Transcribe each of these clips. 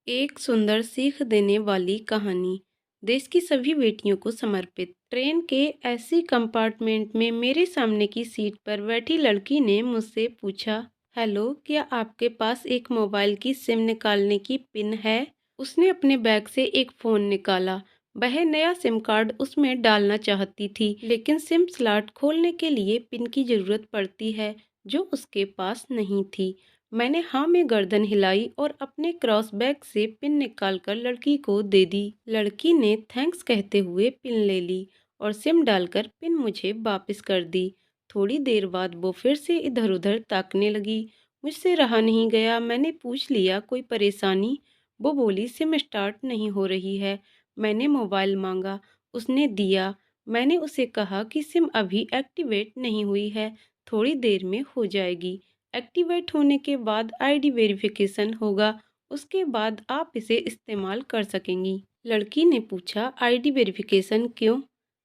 एक सुंदर सीख देने वाली कहानी। देश की सभी बेटियों को समर्पित। ट्रेन के ऐसी कंपार्टमेंट में मेरे सामने की सीट पर बैठी लड़की ने मुझसे पूछा, हेलो, क्या आपके पास एक मोबाइल की सिम निकालने की पिन है? उसने अपने बैग से एक फ़ोन निकाला। वह नया सिम कार्ड उसमें डालना चाहती थी, लेकिन सिम स्लॉट खोलने के लिए पिन की ज़रूरत पड़ती है, जो उसके पास नहीं थी। मैंने हाँ में गर्दन हिलाई और अपने क्रॉस बैग से पिन निकालकर लड़की को दे दी। लड़की ने थैंक्स कहते हुए पिन ले ली और सिम डालकर पिन मुझे वापस कर दी। थोड़ी देर बाद वो फिर से इधर उधर ताकने लगी। मुझसे रहा नहीं गया, मैंने पूछ लिया, कोई परेशानी? वो बोली, सिम स्टार्ट नहीं हो रही है। मैंने मोबाइल मांगा, उसने दिया। मैंने उसे कहा कि सिम अभी एक्टिवेट नहीं हुई है, थोड़ी देर में हो जाएगी। एक्टिवेट होने के बाद आईडी वेरिफिकेशन होगा, उसके बाद आप इसे इस्तेमाल कर सकेंगी। लड़की ने पूछा, आईडी वेरिफिकेशन क्यों?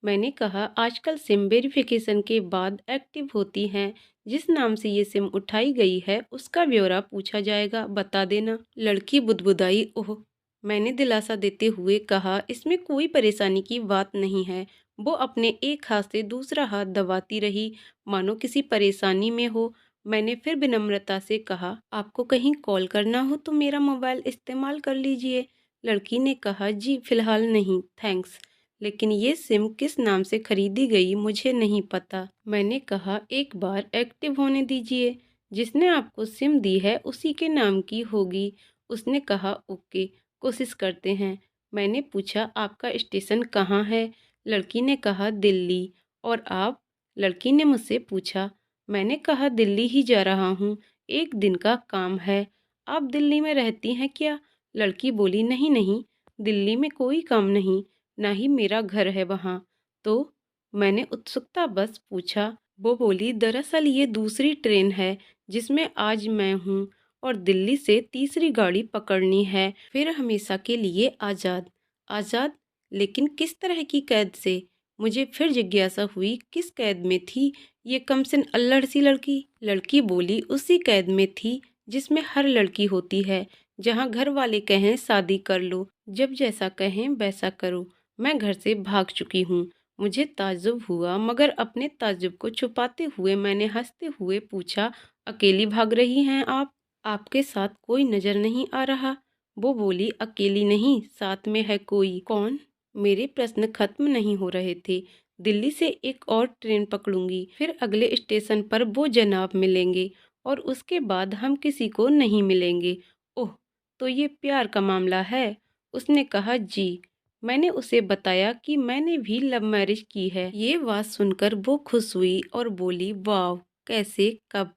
मैंने कहा, आजकल सिम वेरिफिकेशन के बाद एक्टिव होती हैं। जिस नाम से ये सिम उठाई गई है उसका ब्यौरा पूछा जाएगा, बता देना। लड़की बुदबुदाई, ओह। मैंने दिलासा देते हुए कहा, इसमें कोई परेशानी की बात नहीं है। वो अपने एक हाथ से दूसरा हाथ दबाती रही, मानो किसी परेशानी में हो। मैंने फिर विनम्रता से कहा, आपको कहीं कॉल करना हो तो मेरा मोबाइल इस्तेमाल कर लीजिए। लड़की ने कहा, जी फिलहाल नहीं, थैंक्स। लेकिन ये सिम किस नाम से खरीदी गई मुझे नहीं पता। मैंने कहा, एक बार एक्टिव होने दीजिए, जिसने आपको सिम दी है उसी के नाम की होगी। उसने कहा, ओके, कोशिश करते हैं। मैंने पूछा, आपका स्टेशन कहाँ है? लड़की ने कहा, दिल्ली। और आप? लड़की ने मुझसे पूछा। मैंने कहा, दिल्ली ही जा रहा हूँ, एक दिन का काम है। आप दिल्ली में रहती हैं क्या? लड़की बोली, नहीं नहीं, दिल्ली में कोई काम नहीं, ना ही मेरा घर है वहाँ। तो मैंने उत्सुकता बस पूछा। वो बोली, दरअसल ये दूसरी ट्रेन है जिसमें आज मैं हूँ, और दिल्ली से तीसरी गाड़ी पकड़नी है, फिर हमेशा के लिए आज़ाद। आज़ाद? लेकिन किस तरह की कैद से? मुझे फिर जिज्ञासा हुई, किस कैद में थी ये कमसिन अल्लड़ सी लड़की? लड़की बोली, उसी कैद में थी जिसमें हर लड़की होती है, जहाँ घर वाले कहें शादी कर लो, जब जैसा कहें वैसा करो। मैं घर से भाग चुकी हूँ। मुझे ताज्जुब हुआ, मगर अपने ताज्जुब को छुपाते हुए मैंने हंसते हुए पूछा, अकेली भाग रही हैं आप? आपके साथ कोई नजर नहीं आ रहा? वो बोली, अकेली नहीं, साथ में है कोई। कौन? मेरे प्रश्न खत्म नहीं हो रहे थे। दिल्ली से एक और ट्रेन पकड़ूंगी, फिर अगले स्टेशन पर वो जनाब मिलेंगे, और उसके बाद हम किसी को नहीं मिलेंगे। ओह, तो ये प्यार का मामला है? उसने कहा, जी। मैंने उसे बताया कि मैंने भी लव मैरिज की है। ये बात सुनकर वो खुश हुई और बोली, वाह, कैसे, कब?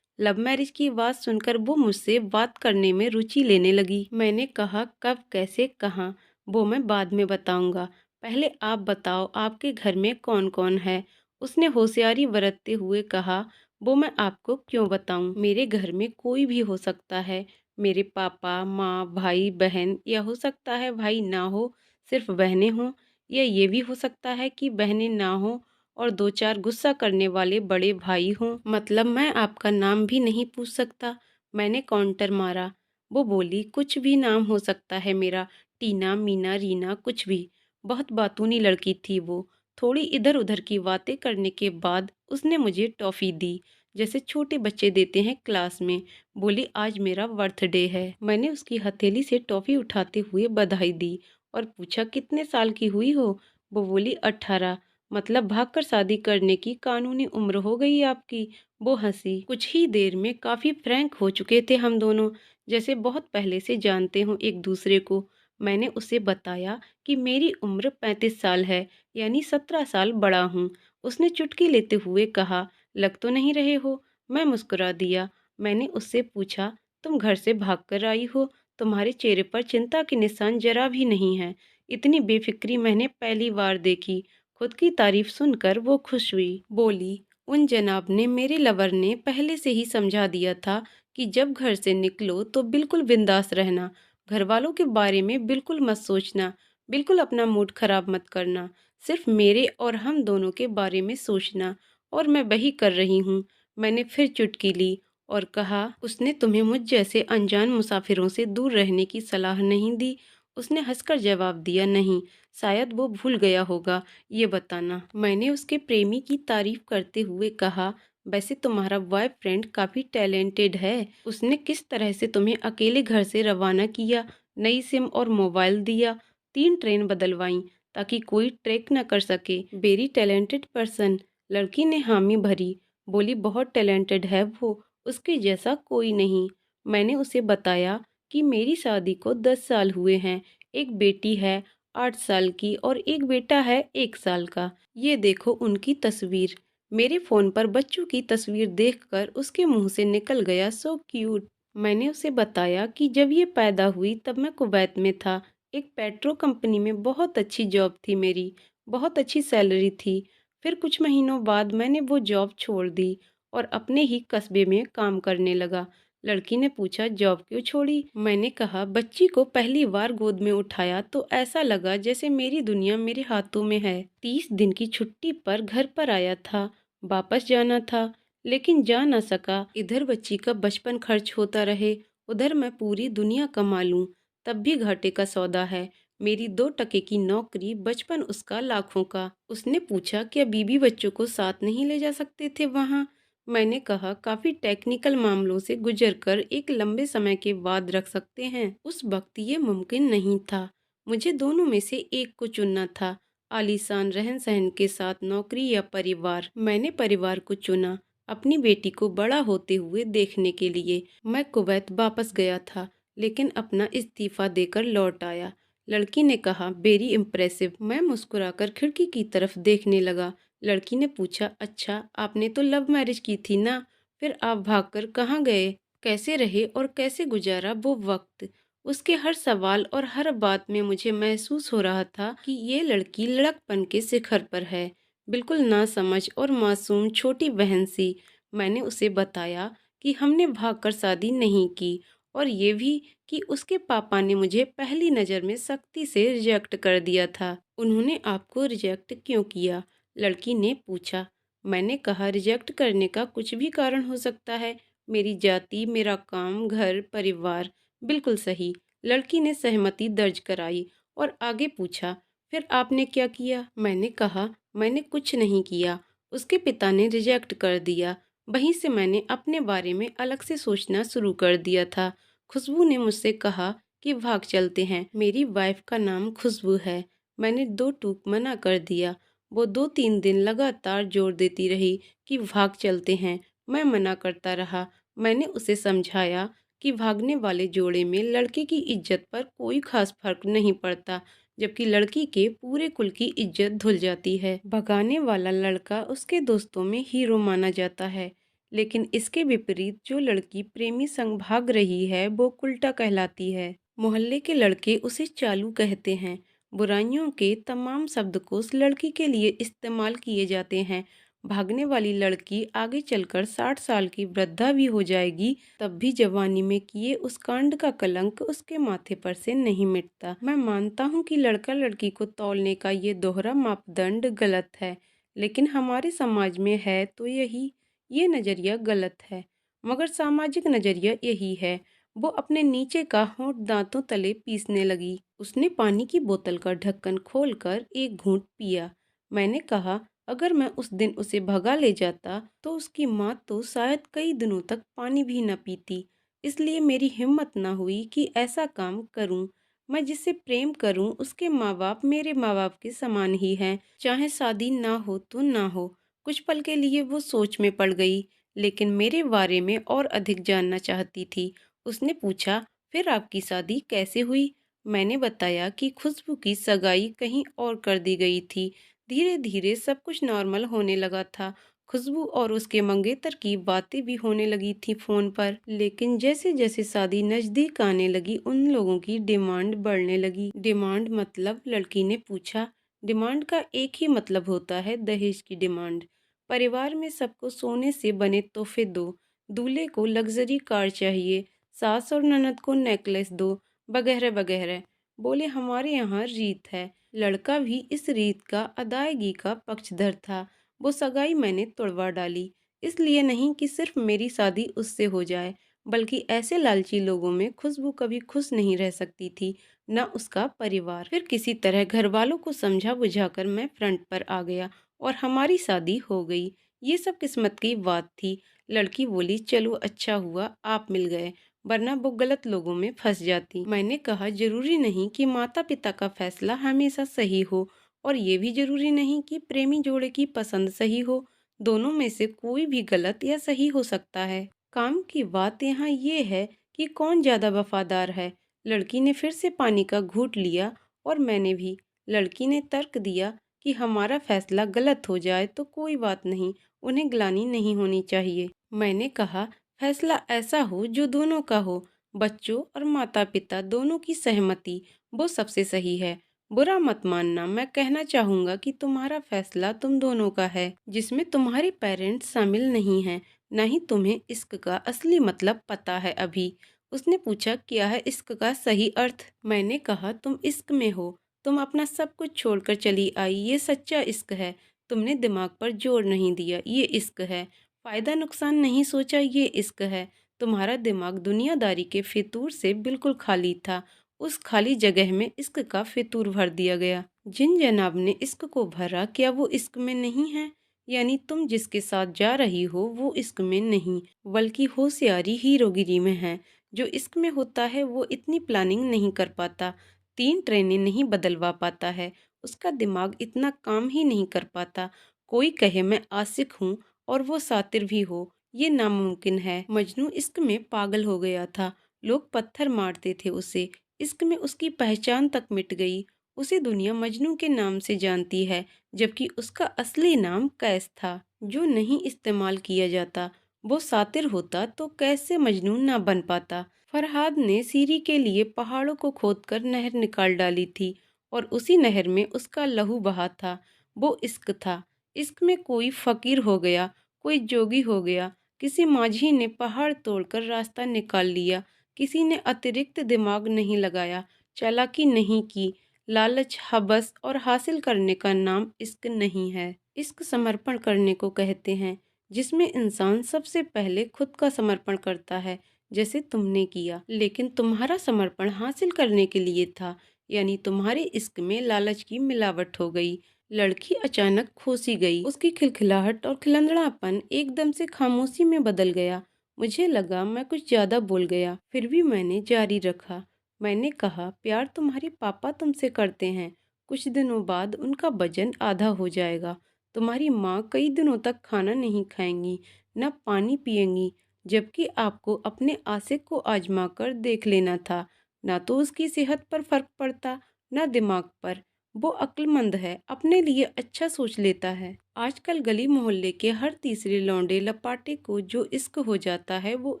लव मैरिज की बात सुनकर वो मुझसे बात करने में रुचि लेने लगी। मैंने कहा, कब, कैसे, कहाँ? वो मैं बाद में बताऊंगा, पहले आप बताओ, आपके घर में कौन कौन है? उसने होशियारी बरतते हुए कहा, वो मैं आपको क्यों बताऊं? मेरे घर में कोई भी हो सकता है, मेरे पापा, माँ, भाई, बहन, या हो सकता है भाई ना हो, सिर्फ बहनें हों, या ये भी हो सकता है कि बहनें ना हो और दो चार गुस्सा करने वाले बड़े भाई हों। मतलब मैं आपका नाम भी नहीं पूछ सकता? मैंने काउंटर मारा। वो बोली, कुछ भी नाम हो सकता है मेरा, टीना, मीना, रीना, कुछ भी। बहुत बातूनी लड़की थी वो। थोड़ी इधर उधर की बातें करने के बाद उसने मुझे टॉफ़ी दी, जैसे छोटे बच्चे देते हैं क्लास में। बोली, आज मेरा बर्थडे है। मैंने उसकी हथेली से टॉफ़ी उठाते हुए बधाई दी और पूछा, कितने साल की हुई हो? वो बोली, 18। मतलब भागकर शादी करने की कानूनी उम्र हो गई आपकी? वो हंसी। कुछ ही देर में काफ़ी फ्रैंक हो चुके थे हम दोनों, जैसे बहुत पहले से जानते हों एक दूसरे को। मैंने उसे बताया कि मेरी उम्र 35 साल है, यानी 17 साल बड़ा हूँ। उसने चुटकी लेते हुए कहा, लग तो नहीं रहे हो? मैं मुस्कुरा दिया। मैंने उससे पूछा, तुम घर से भागकर आई हो? तुम्हारे चेहरे पर चिंता के निशान जरा भी नहीं है। इतनी बेफिक्री मैंने पहली बार देखी। खुद की तारीफ सुनकर वो खुश हुई। बोली, उन जनाब ने, मेरे लवर ने पहले से ही समझा दिया था कि जब घर से निकलो तो बिल्कुल बिंदास रहना, घर वालों के बारे में बिल्कुल मत सोचना, बिल्कुल अपना मूड खराब मत करना, सिर्फ मेरे और हम दोनों के बारे में सोचना। और मैं वही कर रही हूँ। मैंने फिर चुटकी ली और कहा, उसने तुम्हें मुझ जैसे अनजान मुसाफिरों से दूर रहने की सलाह नहीं दी। उसने हंसकर जवाब दिया, नहीं, शायद वो भूल गया होगा ये बताना। मैंने उसके प्रेमी की तारीफ करते हुए कहा, वैसे तुम्हारा बॉयफ्रेंड काफी टैलेंटेड है। उसने किस तरह से तुम्हें अकेले घर से रवाना किया, नई सिम और मोबाइल दिया, 3 ट्रेन बदलवाई ताकि कोई ट्रैक न कर सके। Very talented person. लड़की ने हामी भरी, बोली, बहुत टैलेंटेड है वो, उसके जैसा कोई नहीं। मैंने उसे बताया कि मेरी शादी को 10 साल हुए हैं, एक बेटी है 8 साल की और एक बेटा है 1 साल का। ये देखो उनकी तस्वीर। मेरे फोन पर बच्चों की तस्वीर देखकर उसके मुंह से निकल गया, सो क्यूट। मैंने उसे बताया कि जब ये पैदा हुई तब मैं कुवैत में था, एक पेट्रो कंपनी में बहुत अच्छी जॉब थी मेरी, बहुत अच्छी सैलरी थी। फिर कुछ महीनों बाद मैंने वो जॉब छोड़ दी और अपने ही कस्बे में काम करने लगा। लड़की ने पूछा, जॉब क्यों छोड़ी? मैंने कहा, बच्ची को पहली बार गोद में उठाया तो ऐसा लगा जैसे मेरी दुनिया मेरे हाथों में है। 30 दिन की छुट्टी पर घर पर आया था, वापस जाना था लेकिन जा न सका। इधर बच्ची का बचपन खर्च होता रहे, उधर मैं पूरी दुनिया कमा लूं तब भी घाटे का सौदा है। मेरी 2 टके की नौकरी, बचपन उसका लाखों का। उसने पूछा, क्या बीबी बच्चों को साथ नहीं ले जा सकते थे वहाँ? मैंने कहा, काफी टेक्निकल मामलों से गुजरकर एक लंबे समय के बाद रख सकते हैं। उस वक्त ये मुमकिन नहीं था। मुझे दोनों में से एक को चुनना था, आलीशान रहन सहन के साथ नौकरी या परिवार। मैंने परिवार को चुना, अपनी बेटी को बड़ा होते हुए देखने के लिए। मैं कुवैत वापस गया था लेकिन अपना इस्तीफा देकर लौट आया। लड़की ने कहा, वेरी इम्प्रेसिव। मैं मुस्कुराकर खिड़की की तरफ देखने लगा। लड़की ने पूछा, अच्छा, आपने तो लव मैरिज की थी ना, फिर आप भागकर कहाँ गए? कैसे रहे और कैसे गुजारा वो वक्त? उसके हर सवाल और हर बात में मुझे महसूस हो रहा था कि ये लड़की लड़कपन के शिखर पर है, बिल्कुल नासमझ और मासूम छोटी बहन सी। मैंने उसे बताया कि हमने भागकर शादी नहीं की और ये भी कि उसके पापा ने मुझे पहली नज़र में सख्ती से रिजेक्ट कर दिया था। उन्होंने आपको रिजेक्ट क्यों किया? लड़की ने पूछा। मैंने कहा, रिजेक्ट करने का कुछ भी कारण हो सकता है, मेरी जाति, मेरा काम, घर, परिवार। बिल्कुल सही। लड़की ने सहमति दर्ज कराई और आगे पूछा, फिर आपने क्या किया? मैंने कहा, मैंने कुछ नहीं किया, उसके पिता ने रिजेक्ट कर दिया। वहीं से मैंने अपने बारे में अलग से सोचना शुरू कर दिया था। खुशबू ने मुझसे कहा कि भाग चलते हैं। मेरी वाइफ का नाम खुशबू है। मैंने दो टूक मना कर दिया। वो 2-3 दिन लगातार जोर देती रही कि भाग चलते हैं। मैं मना करता रहा। मैंने उसे समझाया कि भागने वाले जोड़े में लड़के की इज्जत पर कोई खास फर्क नहीं पड़ता, जबकि लड़की के पूरे कुल की इज्जत धुल जाती है। भगाने वाला लड़का उसके दोस्तों में हीरो माना जाता है, लेकिन इसके विपरीत जो लड़की प्रेमी संग भाग रही है वो उल्टा कहलाती है। मोहल्ले के लड़के उसे चालू कहते हैं। बुराइयों के तमाम शब्दकोश लड़की के लिए इस्तेमाल किए जाते हैं। भागने वाली लड़की आगे चलकर 60 साल की वृद्धा भी हो जाएगी, तब भी जवानी में किए उस कांड का कलंक उसके माथे पर से नहीं मिटता। मैं मानता हूँ कि लड़का लड़की को तौलने का ये दोहरा मापदंड गलत है, लेकिन हमारे समाज में है तो ये नज़रिया गलत है। मगर सामाजिक नज़रिया यही है। वो अपने नीचे का होंठ दांतों तले पीसने लगी। उसने पानी की बोतल का ढक्कन खोलकर एक घूंट पिया। मैंने कहा, अगर मैं उस दिन उसे भगा ले जाता तो उसकी माँ तो शायद कई दिनों तक पानी भी न पीती। इसलिए मेरी हिम्मत न हुई कि ऐसा काम करूं। मैं जिससे प्रेम करूं उसके माँ बाप मेरे माँ बाप के समान ही हैं, चाहे शादी ना हो तो ना हो। कुछ पल के लिए वो सोच में पड़ गई, लेकिन मेरे बारे में और अधिक जानना चाहती थी। उसने पूछा, फिर आपकी शादी कैसे हुई? मैंने बताया कि खुशबू की सगाई कहीं और कर दी गई थी। धीरे धीरे सब कुछ नॉर्मल होने लगा था। खुशबू और उसके मंगेतर की बातें भी होने लगी थी फोन पर। लेकिन जैसे जैसे शादी नजदीक आने लगी उन लोगों की डिमांड बढ़ने लगी। डिमांड मतलब? लड़की ने पूछा। डिमांड का एक ही मतलब होता है, दहेज की डिमांड। परिवार में सबको सोने से बने तोहफे दो, दूल्हे को लग्जरी कार चाहिए, सास और ननद को नेकलेस दो, वगैरह वगैरह। बोले, हमारे यहाँ रीत है। लड़का भी इस रीत का अदायगी का पक्षधर था। वो सगाई मैंने तोड़वा डाली। इसलिए नहीं कि सिर्फ मेरी शादी उससे हो जाए, बल्कि ऐसे लालची लोगों में खुशबू कभी खुश नहीं रह सकती थी, न उसका परिवार। फिर किसी तरह घर वालों को समझा बुझाकर मैं फ्रंट पर आ गया और हमारी शादी हो गई। ये सब किस्मत की बात थी। लड़की बोली, चलो अच्छा हुआ आप मिल गए, वरना वो गलत लोगों में फंस जाती। मैंने कहा, जरूरी नहीं कि माता पिता का फैसला हमेशा सही हो, और ये भी जरूरी नहीं कि प्रेमी जोड़े की पसंद सही हो। दोनों में से कोई भी गलत या सही हो सकता है। काम की बात यहाँ ये है कि कौन ज्यादा वफादार है। लड़की ने फिर से पानी का घूंट लिया और मैंने भी। लड़की ने तर्क दिया कि हमारा फैसला गलत हो जाए तो कोई बात नहीं, उन्हें ग्लानि नहीं होनी चाहिए। मैंने कहा, फैसला ऐसा हो जो दोनों का हो, बच्चों और माता पिता दोनों की सहमति, वो सबसे सही है। बुरा मत मानना, मैं कहना चाहूंगा कि तुम्हारा फैसला तुम दोनों का है, जिसमें तुम्हारे पेरेंट्स शामिल नहीं हैं। न ही तुम्हें इश्क का असली मतलब पता है अभी। उसने पूछा, क्या है इश्क का सही अर्थ? मैंने कहा, तुम इश्क में हो, तुम अपना सब कुछ छोड़कर चली आई, ये सच्चा इश्क है। तुमने दिमाग पर जोर नहीं दिया, ये इश्क है। फायदा नुकसान नहीं सोचा, ये इश्क है। तुम्हारा दिमाग दुनियादारी के फितूर से बिल्कुल खाली था। उस खाली जगह में इश्क का फितूर भर दिया गया। जिन जनाब ने इश्क को भरा, क्या वो इश्क में नहीं है? यानी तुम जिसके साथ जा रही हो वो इश्क में नहीं, बल्कि होशियारी हीरोगिरी में है। जो इश्क में होता है वो इतनी प्लानिंग नहीं कर पाता, 3 ट्रेनें नहीं बदलवा पाता है, उसका दिमाग इतना काम ही नहीं कर पाता। कोई कहे मैं आशिक हूँ और वो सातिर भी हो, ये नामुमकिन है। मजनू इश्क में पागल हो गया था, लोग पत्थर मारते थे उसे। इश्क में उसकी पहचान तक मिट गई। उसे दुनिया मजनू के नाम से जानती है, जबकि उसका असली नाम कैस था, जो नहीं इस्तेमाल किया जाता। वो सातिर होता तो कैसे मजनू ना बन पाता। फरहाद ने सीरी के लिए पहाड़ों को खोदकर नहर निकाल डाली थी, और उसी नहर में उसका लहू बहा था। वो इश्क था। इश्क में कोई फकीर हो गया, कोई जोगी हो गया, किसी माझी ने पहाड़ तोड़कर रास्ता निकाल लिया, किसी ने अतिरिक्त दिमाग नहीं लगाया, चालाकी नहीं की। लालच, हवस और हासिल करने का नाम इश्क नहीं है। इश्क समर्पण करने को कहते हैं, जिसमें इंसान सबसे पहले खुद का समर्पण करता है, जैसे तुमने किया। लेकिन तुम्हारा समर्पण हासिल करने के लिए था, यानी तुम्हारे इश्क में लालच की मिलावट हो गई। लड़की अचानक खोसी गई। उसकी खिलखिलाहट और खिलंदड़ापन एकदम से खामोशी में बदल गया। मुझे लगा मैं कुछ ज्यादा बोल गया, फिर भी मैंने जारी रखा। मैंने कहा, प्यार तुम्हारे पापा तुमसे करते हैं, कुछ दिनों बाद उनका वजन आधा हो जाएगा। तुम्हारी माँ कई दिनों तक खाना नहीं खाएंगी, न पानी पिएंगी, जबकि आपको अपने आशिक को आजमा कर देख लेना था। ना तो उसकी सेहत पर फर्क पड़ता, ना दिमाग पर। वो अक्लमंद है, अपने लिए अच्छा सोच लेता है। आजकल गली मोहल्ले के हर तीसरे लौंडे लपाटे को जो इश्क हो जाता है, वो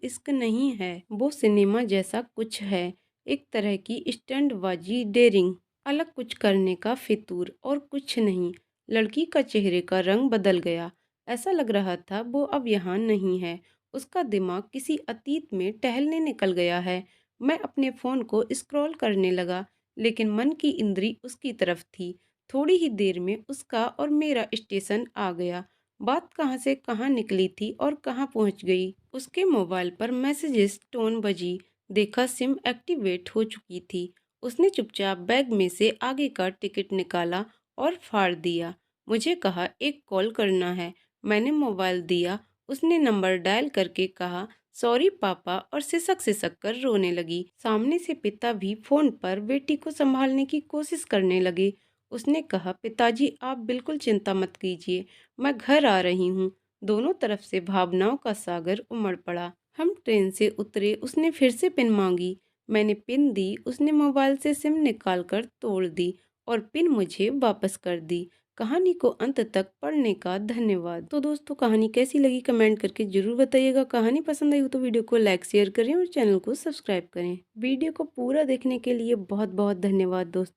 इश्क नहीं है, वो सिनेमा जैसा कुछ है। एक तरह की स्टंटबाजी, डेयरिंग, अलग कुछ करने का फितूर, और कुछ नहीं। लड़की का चेहरे का रंग बदल गया। ऐसा लग रहा था वो अब यहाँ नहीं है। उसका दिमाग किसी अतीत में टहलने निकल गया है। मैं अपने फोन को स्क्रॉल करने लगा, लेकिन मन की इंद्री उसकी तरफ थी। थोड़ी ही देर में उसका और मेरा स्टेशन आ गया। बात कहाँ से कहाँ निकली थी और कहाँ पहुँच गई। उसके मोबाइल पर मैसेजेस टोन बजी। देखा, सिम एक्टिवेट हो चुकी थी। उसने चुपचाप बैग में से आगे का टिकट निकाला और फाड़ दिया। मुझे कहा, एक कॉल करना है। मैंने मोबाइल दिया। उसने नंबर डायल करके कहा, सॉरी पापा, और सिसक सिसक कर रोने लगी। सामने से पिता भी फोन पर बेटी को संभालने की कोशिश करने लगे। उसने कहा, पिताजी आप बिल्कुल चिंता मत कीजिए, मैं घर आ रही हूँ। दोनों तरफ से भावनाओं का सागर उमड़ पड़ा। हम ट्रेन से उतरे। उसने फिर से पिन मांगी। मैंने पिन दी। उसने मोबाइल से सिम निकाल कर तोड़ दी और पिन मुझे वापस कर दी। कहानी को अंत तक पढ़ने का धन्यवाद। तो दोस्तों, कहानी कैसी लगी कमेंट करके जरूर बताइएगा। कहानी पसंद आई हो तो वीडियो को लाइक शेयर करें और चैनल को सब्सक्राइब करें। वीडियो को पूरा देखने के लिए बहुत बहुत धन्यवाद दोस्तों।